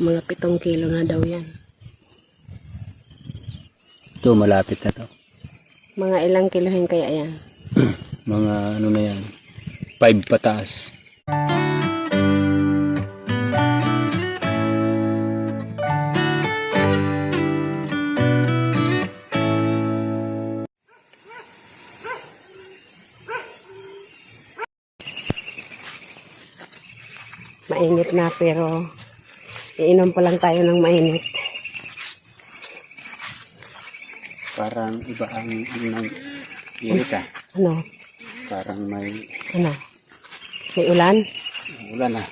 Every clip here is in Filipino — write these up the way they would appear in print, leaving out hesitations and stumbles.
Mga 7 kilo na daw yan. Ito, malapit na to. Mga ilang kilohin kaya yan? Mga ano na yan, 5 pataas. Mainit na pero iinom pa lang tayo ng mainit. Parang iba ang ng init ah. Ano? Parang may Ano? May ulan? ulan ah.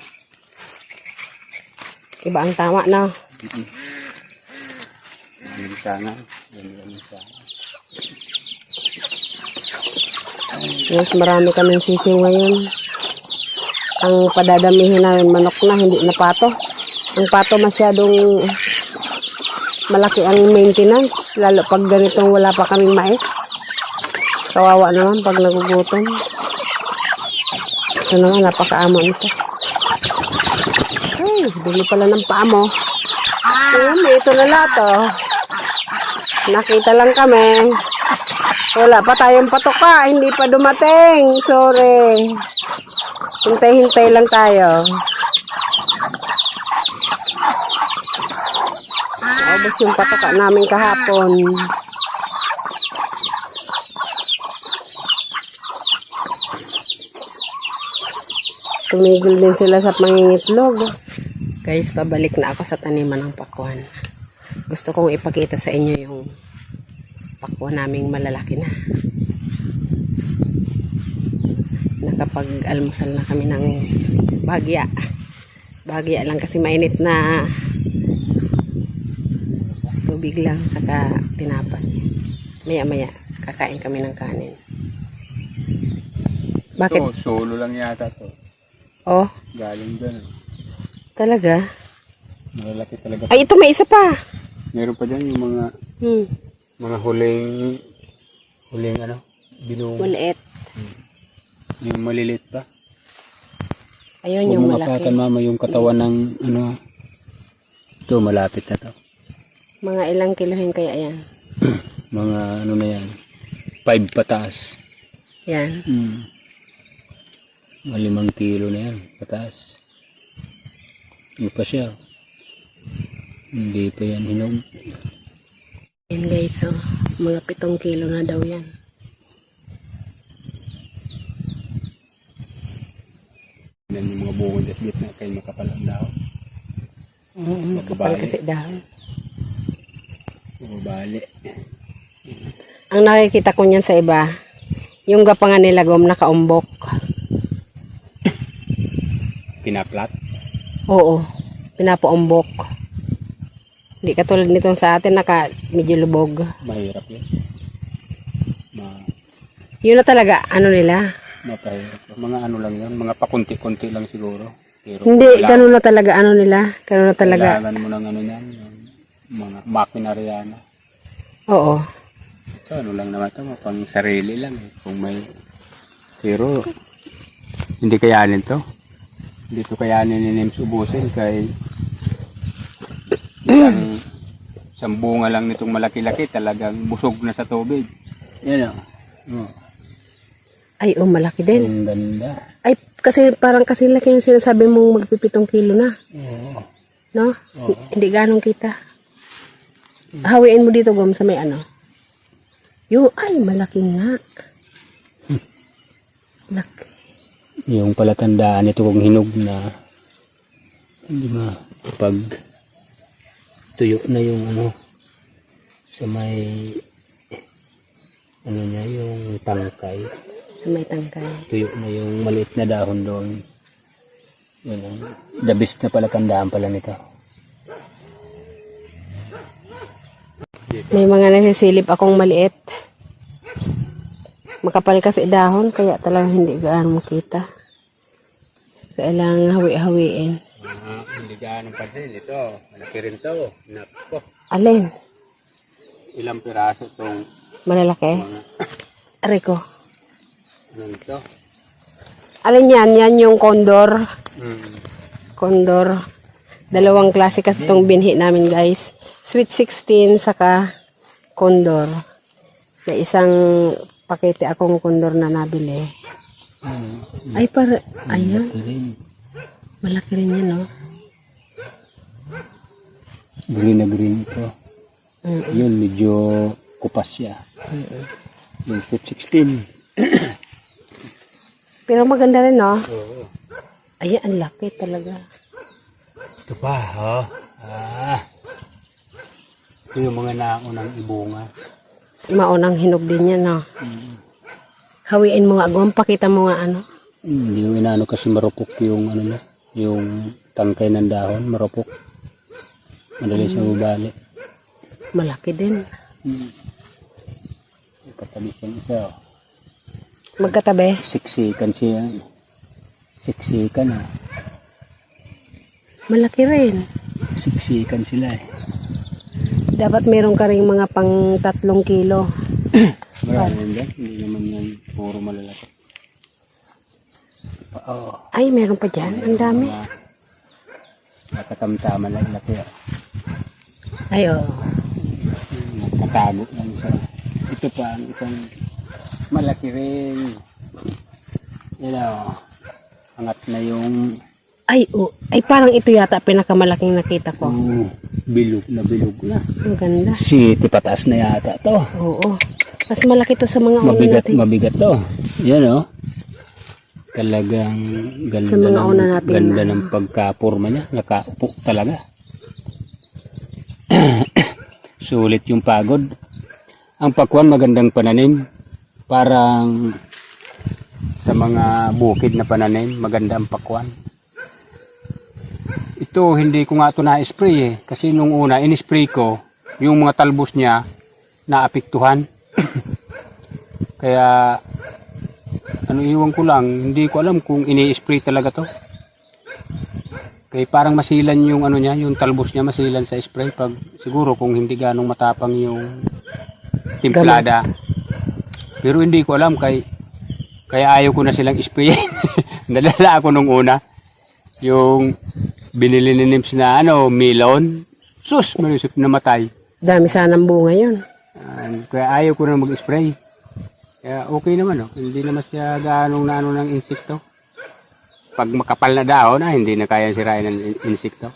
Iba ang tama na. Minsangan. Minsangan. Yes, marami kaming sisiw ngayon. Ang padadamihin namin manok na, hindi na pato. Ang pato masyadong malaki ang maintenance, lalo pag ganitong wala pa kaming mais. Kawawa naman pag nagugutom. Ito naman, napakaamo nito. Ay, bili pala ng paamo. Ito na lahat oh. Nakita lang kami. Wala pa tayong patoka, hindi pa dumating. Sorry. Hintay-hintay lang tayo. Tapos yung patoka namin kahapon. Tumigil din sila sa pangingitlog. Guys, pabalik na ako sa taniman ng pakwan. Gusto kong ipakita sa inyo yung pakwan naming malalaki na. Nakapag-almusal na kami ng bagya. Bagya lang kasi mainit na tubig lang saka tinapay. Maya-maya kakain kami ng kanin. Bakit? Ito, solo lang yata to. Oh, Galing doon. talaga? Malalaki talaga. Ay, ito may isa pa. Meron pa dyan yung mga huling ano, binung. Maliit. Yung maliliit pa. Ayun Huwag yung mo malaki. mapatan mama yung katawan ng ano. Ito, malapit na to. Mga ilang kilohin kaya yan? Mga ano na yan, 5 pataas. Yan. Mga 5 kilo na yan, pataas. Hindi pa siya. Hindi pa yan hinog. Yan guys, so, mga 7 kilo na daw yan. Yan yung mga bukod at gitna kayo makapalang daw. Kapal kasi dahon. Mababali. Ang nakikita ko niyan sa iba, yung gapangan nila gom nakaumbok. Pinaplat. Oo, pinapaumbok. Hindi katulad nitong sa atin, medyo lubog. Mahirap yun. Yun na talaga, ano nila? Mapahirap. Mga ano lang yun, mga pakunti-kunti lang siguro. Pero Hindi, ganun na talaga, ano nila? Ganun na talaga. kailangan mo ng ano yan, yung mga makinarya na. Oo. So ano lang naman ito, pang sarili lang. Kung may, pero hindi kayanin to. Hindi to kayanin ni Nems ubusin kay isang bunga lang nitong malaki-laki talagang busog na sa tubig. Yan o. Oh. Ay, malaki din. Ang ganda. Ay, kasi parang kasi laki yung sinasabi mong magpipitong kilo na. Oo. No? Hindi ganong kita. Hawiin mo dito, Gom, sa may ano. Ay, malaki nga. Laki. Yung palatandaan ito kung hinog na hindi pag tuyo na yung ano sa may ano niya yung tangkay. Sa may tangkay. Tuyo na yung maliit na dahon doon. Yun ang the best na palatandaan pala nito. May mga nasisilip akong maliit. Makapal kasi dahon, kaya talagang hindi gaano makita. Kailangan hawi-hawiin. Hindi gaano pa din ito. Malaki rin to. Nako. Alin? Ilang piraso itong Malalaki? mga Aray ko. ano ito. Alin yan? Yan yung condor. Condor. Dalawang klase kasi itong binhi namin guys. Sweet 16 saka condor. May isang pakete akong condor na nabili. Ay, ayan. Malaki rin yan, no? Green na green ito. Yun, medyo kupas siya. Yung Sweet 16. Pero maganda rin, no? Oo. Ayan, ang laki talaga. Ito pa, oh. Ito yung mga naunang ibunga. Maunang hinog din yan, no? Hawiin mo nga, Gom. Pakita mo nga, ano? Hindi yung inaano kasi marupok yung ano na, yung tangkay ng dahon, marupok. Madali siya ubali. Malaki din. Katabi siya isa, oh. Magkatabi. Siksikan siya. Siksikan, ah. Malaki rin. Siksikan sila, eh. Dapat meron ka rin mga pang 3 kilo. Marami din, hindi naman yan puro malalaki. Oo. Ay, meron pa dyan. Ang dami. Nakatamtama lang laki, ah. Ay, oo. Nakatago lang siya. Ito pa ang isang malaki rin. Yan, oh. Angat na yung Ay, oh. Ay, parang ito yata pinakamalaking nakita ko. bilog na. Ang ganda. Si pataas na yata to. Oo. Mas malaki to sa mga una natin. Mabigat to. Yan, oh. Talagang ganda, Sa mga una natin ganda na- ng pagkapurma niya. Nakaupo talaga. Sulit yung pagod. Ang pakwan magandang pananim. Parang sa mga bukid na pananim, maganda ang pakwan. Ito, hindi ko nga ito na-spray, eh. Kasi nung una, in-spray ko, yung mga talbos niya, naapektuhan. Kaya, iwan ko lang, hindi ko alam kung ini-spray talaga to. Kaya parang masilan yung niya, yung talbos niya masilan sa spray pag siguro kung hindi ganong matapang yung timplada. Pero hindi ko alam kaya ayaw ko na silang spray. Nalala ako nung una yung binili ni Nims na melon. Sus, malusip namatay. Dami sanang bunga yun. Kaya ayaw ko na mag-spray. Kaya okay naman, hindi naman siya ganong ng insekto. Pag makapal na dahon, hindi na kaya sirain ng insekto.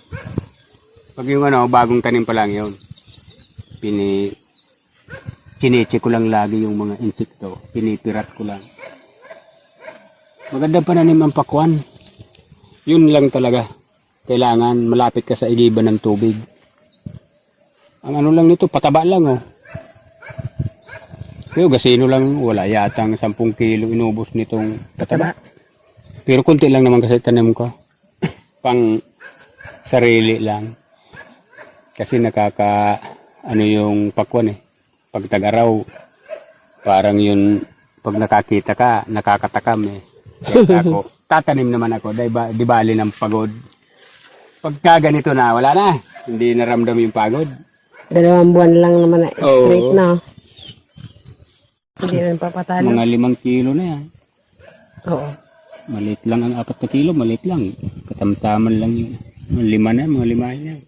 Pag yung bagong tanim pa lang yun, chineche ko lang lagi yung mga insekto, pinipirat ko lang. Magandang pananim ang pakwan. Yun lang talaga. Kailangan malapit ka sa igiban ng tubig. Ang lang nito, pataba lang, oh. Pero gasino lang, wala yatang 10 kilo inubos nitong pataba. Pero kunti lang naman kasi tanim ko. Pang sarili lang. Kasi yung pakwan, eh. Pag tag-araw, parang yun, pag nakakita ka, nakakatakam, eh. Kaya ako, tatanim naman ako, di bali ng pagod. Pagka ganito na, wala na. Hindi naramdam yung pagod. 2 buwan lang naman na straight Oo. na. Hindi rin papatalo. Mga 5 kilo na yan. Oo. Maliit lang ang 4 na kilo, maliit lang. Katamtaman lang yun. Mga 5 yan.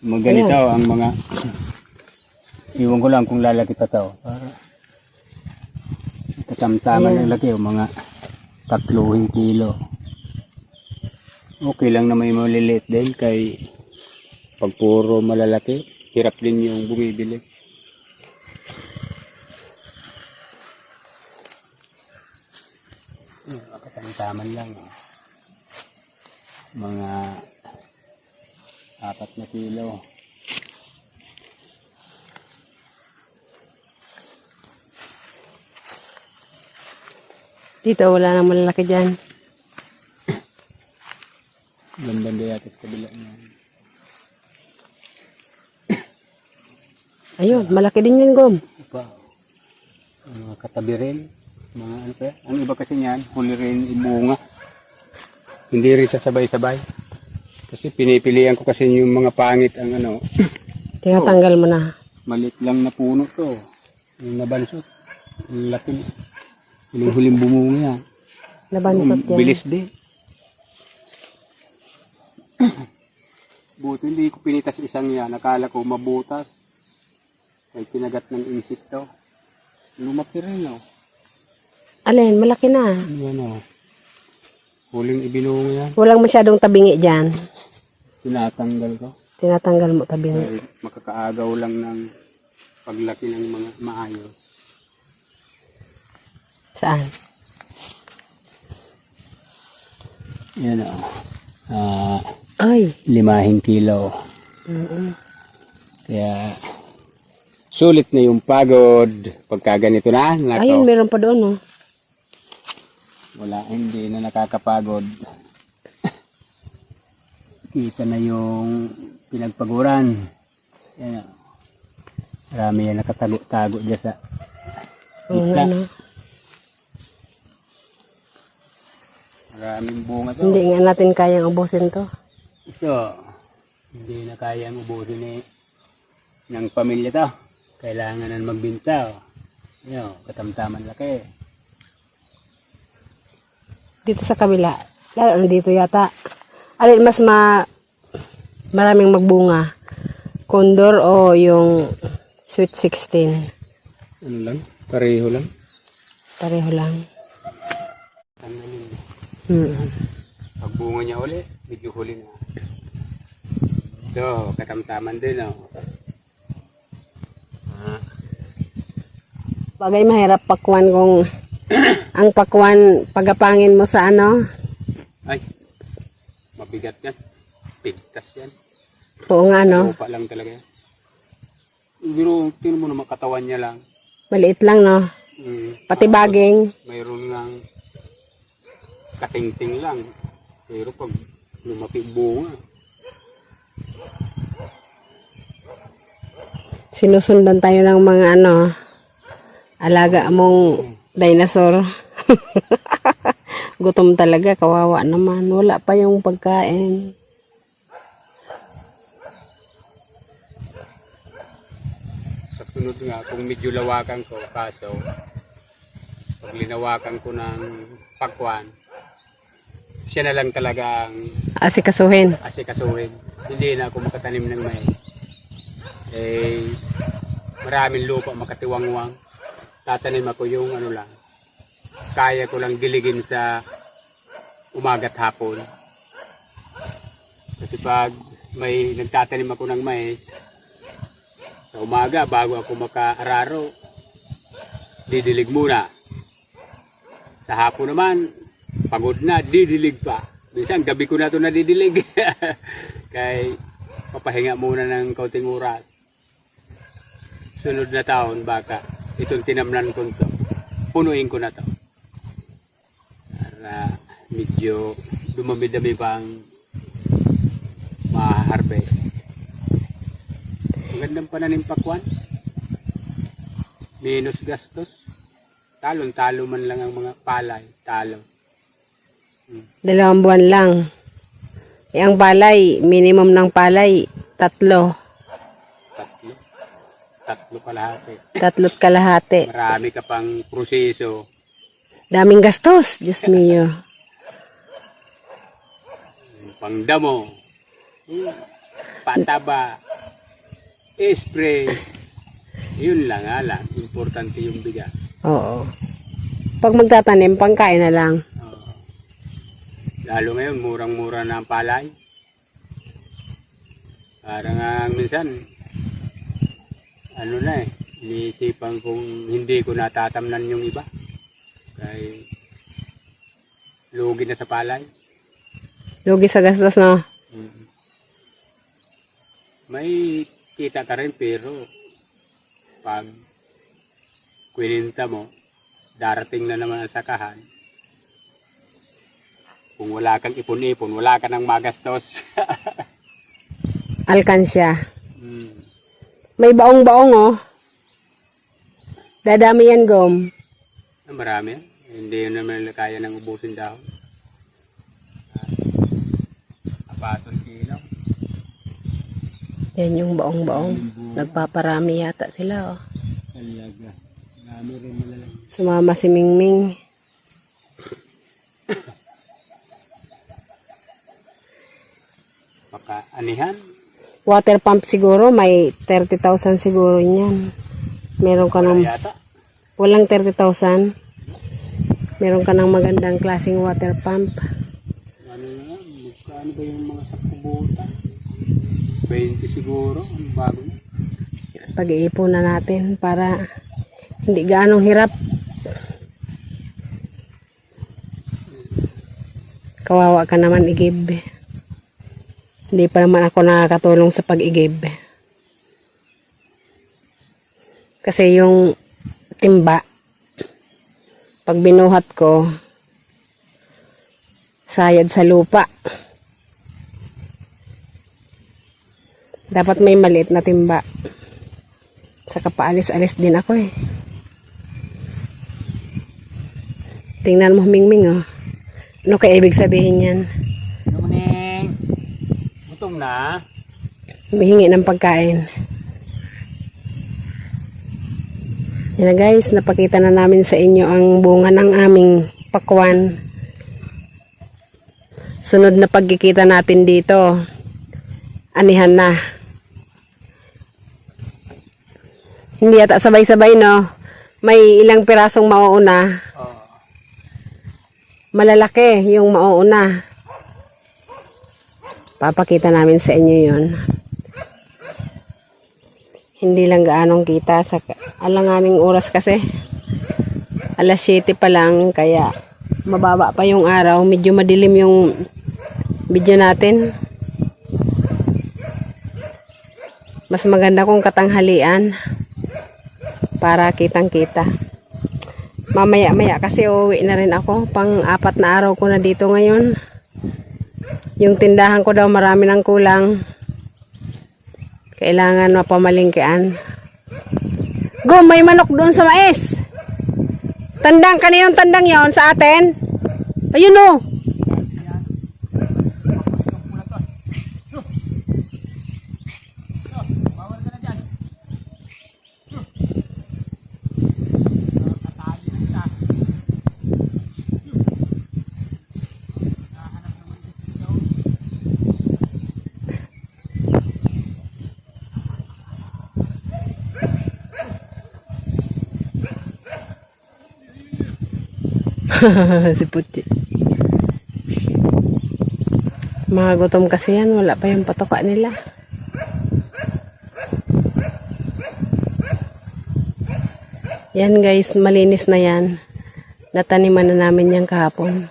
Mga ganito ang mga, iwan ko lang kung lalaki pa to. Katamtaman lang laki, mga 3 kilo. Okay lang na may maliliit din kay pag puro malalaki, hirap din yung bumibili. Katamtaman lang. Mga 4 na kilo. Dito wala nang malalaki dyan. Ganda yata sa kabila niya. Ayun, malaki din yan, Gom. Iba. Mga katabi rin. Mga pa. Ang iba kasi niyan, huli rin ibunga. Hindi rin sasabay-sabay. Kasi pinipilian ko kasi yung mga pangit ang Tinatanggal mo na. maliit lang na puno to. Yung nabansot. Ang laki. Huling-huling bumunga yan. Nabansot yan. Bilis din. Buti hindi ko pinitas isang yan. Nakala ko mabutas. Ay kinagat ng insekto. Lumaki rin oh. Alin, malaki na. Yan oh. Huling ibinungo yan. Walang masyadong tabingi dyan. Tinatanggal ko. Tinatanggal mo tabingi. Ay makakaagaw lang ng paglaki ng mga maayos. Saan? Yan oh. Ay. 5 kilo. Mm-mm. Kaya sulit na yung pagod pagka ganito na. Nako. Ayun, meron pa doon, oh. Wala, hindi na nakakapagod. Kita na yung pinagpaguran. Yan. Marami yan nakatago-tago dyan sa Oo nga, gitna. no? Maraming bunga to. Hindi nga natin kayang ubusin to. Ito, hindi na kayang ubusin ng pamilya to. Kailangan na magbinta. Yan, katamtaman laki. Dito sa kabila. Lalo na dito yata. Alin mas maraming magbunga? Condor o yung Sweet 16? Ano lang? Pareho lang. Pareho lang. Tanggalin mo. Pag bunga niya uli, medyo huli na. Ito, katamtaman din oh. Bagay mahirap pakwan kung ang pakwan pagapangin mo sa ano. Ay, mabigat yan. Pigtas yan. Oo nga, no? Lupa lang talaga yan. Pero, tingnan mo naman katawan niya lang. Maliit lang, no? Pati baging. Mayroon lang katingting lang. Pero pag lumaki bunga, Sinusundan tayo ng mga ano, alaga mong dinosaur. Gutom talaga, kawawa naman. Wala pa yung pagkain. sa sunod nga, kung medyo lawakan ko, kaso, pag linawakan ko ng pakwan, siya na lang talagang Asikasuhin. asikasuhin. Hindi na ako makatanim ng mais. Eh, maraming lupa makatiwangwang. Tatanim ako yung ano lang. Kaya ko lang diligin sa umaga't hapon. Kasi pag may nagtatanim ako ng mais, sa umaga bago ako makaararo, didilig muna. Sa hapon naman, pagod na, didilig pa. Minsan gabi ko na ito nadidilig. Kaya papahinga muna ng kaunting oras. Sunod na taon baka itong tinamnan ko ito, punuin ko na to. Para medyo dumami-dami pang ma-harvest. Magandang pananim pakwan. Minus gastos. Talon-talo man lang ang mga palay. Talo. 2 buwan lang. Eh, ang palay, minimum ng palay, 3. Tatlo kalahati. 3 kalahati. Marami ka pang proseso. Daming gastos, Diyos mio. Pangdamo. Pataba. Spray. Yun lang lang. Importante yung bigas. Oo. Pag magtatanim, pangkain na lang. Lalo ngayon, murang-mura na ang palay. Parang minsan, ano na iniisipan kong hindi ko natatamnan yung iba. Kaya, lugi na sa palay. Lugi sa gastos, no? May kita ka rin pero pag kwininta mo, darating na naman ang sakahan. Kung wala kang ipon-ipon, wala ka nang magastos. Alkansya. May baong-baong, oh. Dadami yan, Gom. Marami. Hindi yun naman kaya nang ubusin daw. Apaton kilo. Yan yung baong-baong. Nagpaparami yata sila, oh. Talaga. Marami rin malalang. Sumama si Mingming. anihan. Water pump siguro, may 30,000 siguro niyan. Meron ka ng, Wala yata. walang 30,000. Meron ka ng magandang klaseng water pump. Ano na yan? Magkano ba yung mga sakubutan? 20 siguro. Ang bago na. Pag-iipon na natin para hindi gaanong hirap. Kawawa ka naman igib. Hindi pa naman ako nakakatulong sa pag-igib. Kasi yung timba, pag binuhat ko, sayad sa lupa. Dapat may maliit na timba. Saka paalis-alis din ako eh. Tingnan mo, Mingming, oh. Ano kaya ibig sabihin yan? Nung gutom na. Humihingi ng pagkain. Yan na guys, napakita na namin sa inyo ang bunga ng aming pakwan. Sunod na pagkikita natin dito, anihan na. Hindi yata sabay-sabay, no? May ilang pirasong mauuna. Malalaki yung mauuna. Papakita namin sa inyo yun. Hindi lang gaanong kita sa alanganing oras kasi. Alas 7 pa lang, kaya mababa pa yung araw. Medyo madilim yung video natin. Mas maganda kung katanghalian para kitang-kita. Mamaya-maya kasi uuwi na rin ako. Pang-4 na araw ko na dito ngayon. Yung tindahan ko daw marami ng kulang. Kailangan mapamalingkian. Go, may manok doon sa mais. Tandang, kaninong tandang yon sa atin? Ayun o. Si Puti. Mga gutom kasi yan, wala pa yung patoka nila. Yan guys, malinis na yan. Nataniman na namin yan kahapon.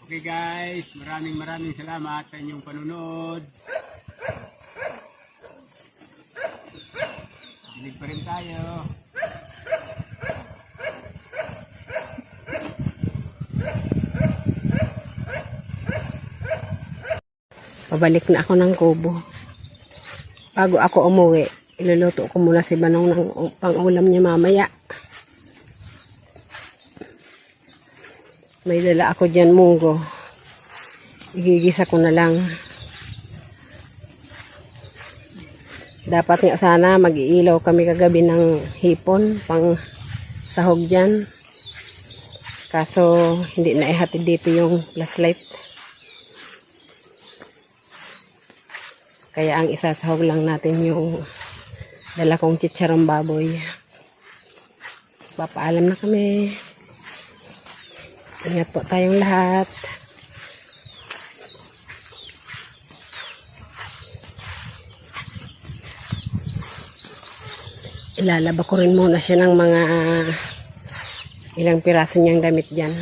Okay guys, maraming salamat sa inyong panunod. Dinig pa rin tayo. Pabalik na ako ng kubo. Bago ako umuwi, iluluto ko muna si Banong ng pang-ulam niya mamaya. May dala ako dyan munggo. Igigisa ko na lang. Dapat nga sana mag-iilaw kami kagabi ng hipon pang sahog dyan. Kaso hindi na ihatid dito yung flashlight. Kaya ang isasahog lang natin yung dala kong chicharong baboy. Papaalam na kami. Ingat po tayong lahat. Ilalaba ko rin muna siya ng mga ilang piraso niyang damit dyan.